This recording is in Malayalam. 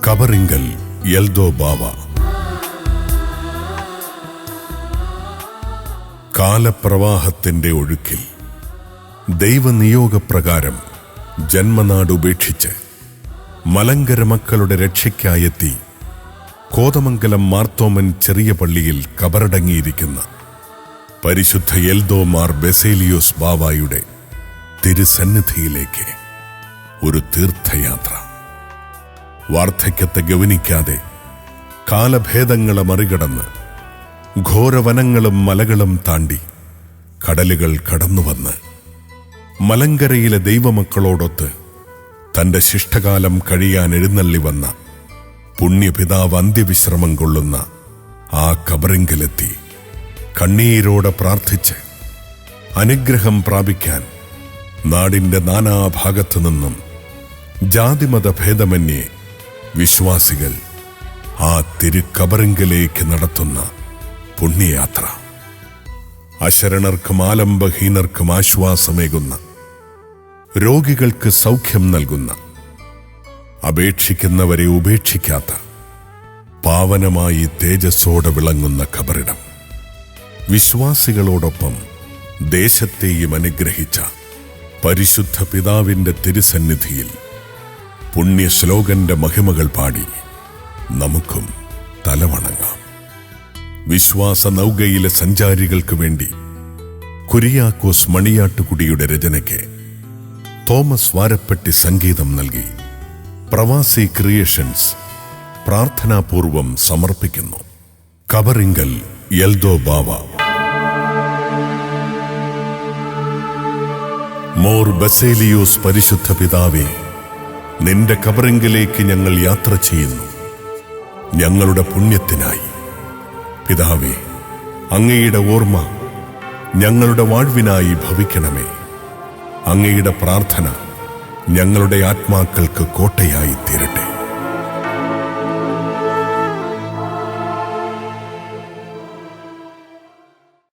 കബറിങ്കൽ എൽദോ ബാവ. കാലപ്രവാഹത്തിന്റെ ഒഴുക്കിൽ ദൈവനിയോഗപ്രകാരം ജന്മനാട് ഉപേക്ഷിച്ച് മലങ്കര മക്കളുടെ രക്ഷയ്ക്കായെത്തി കോതമംഗലം മാർത്തോമൻ ചെറിയ പള്ളിയിൽ കബറടങ്ങിയിരിക്കുന്ന പരിശുദ്ധ എൽദോ മാർ ബസേലിയോസ് ബാവായുടെ തിരുസന്നിധിയിലേക്ക് ഒരു തീർത്ഥയാത്ര. വാർദ്ധക്യത്തെ ഗവനിക്കാതെ കാലഭേദങ്ങളെ മറികടന്ന് ഘോരവനങ്ങളും മലകളും താണ്ടി കടലുകൾ കടന്നുവന്ന് മലങ്കരയിലെ ദൈവമക്കളോടൊത്ത് തന്റെ ശിഷ്ടകാലം കഴിയാൻ എഴുന്നള്ളി വന്ന പുണ്യപിതാവ് അന്ത്യവിശ്രമം കൊള്ളുന്ന ആ കബറിങ്കലെത്തി കണ്ണീരോടെ പ്രാർത്ഥിച്ച് അനുഗ്രഹം പ്രാപിക്കാൻ നാടിന്റെ നാനാഭാഗത്തു നിന്നും ജാതിമത ഭേദമന്യേ വിശ്വാസികൾ ആ തിരുക്കബറിങ്കലേക്ക് നടത്തുന്ന പുണ്യയാത്ര. അശരണർക്കും ആലംബഹീനർക്കും ആശ്വാസമേകുന്ന, രോഗികൾക്ക് സൗഖ്യം നൽകുന്ന, അപേക്ഷിക്കുന്നവരെ ഉപേക്ഷിക്കാത്ത പാവനമായി തേജസ്സോടെ വിളങ്ങുന്ന കബറിടം. വിശ്വാസികളോടൊപ്പം ദേശത്തെയും അനുഗ്രഹിച്ച പരിശുദ്ധ പിതാവിന്റെ തിരുസന്നിധിയിൽ പുണ്യശ്ലോകന്റെ മഹിമകൾ പാടി നമുക്കും തലവണങ്ങാം. വിശ്വാസ നൗകയിലെ സഞ്ചാരികൾക്ക് വേണ്ടി കുരിയാക്കോസ് മണിയാട്ടുകുടിയുടെ രചനയ്ക്ക് തോമസ് വാരപ്പെട്ടി സംഗീതം നൽകി പ്രവാസി ക്രിയേഷൻസ് പ്രാർത്ഥനാപൂർവം സമർപ്പിക്കുന്നു. കബറിങ്കൽ എൽദോ ബാവ. മോർ ബസേലിയോസ് പരിശുദ്ധ പിതാവേ, നിന്റെ കബറിങ്കിലേക്ക് ഞങ്ങൾ യാത്ര ചെയ്യുന്നു, ഞങ്ങളുടെ പുണ്യത്തിനായി. പിതാവേ, അങ്ങയുടെ ഓർമ്മ ഞങ്ങളുടെ വാഴ്വിനായി ഭവിക്കണമേ. അങ്ങയുടെ പ്രാർത്ഥന ഞങ്ങളുടെ ആത്മാക്കൾക്ക് കോട്ടയായി തീരട്ടെ.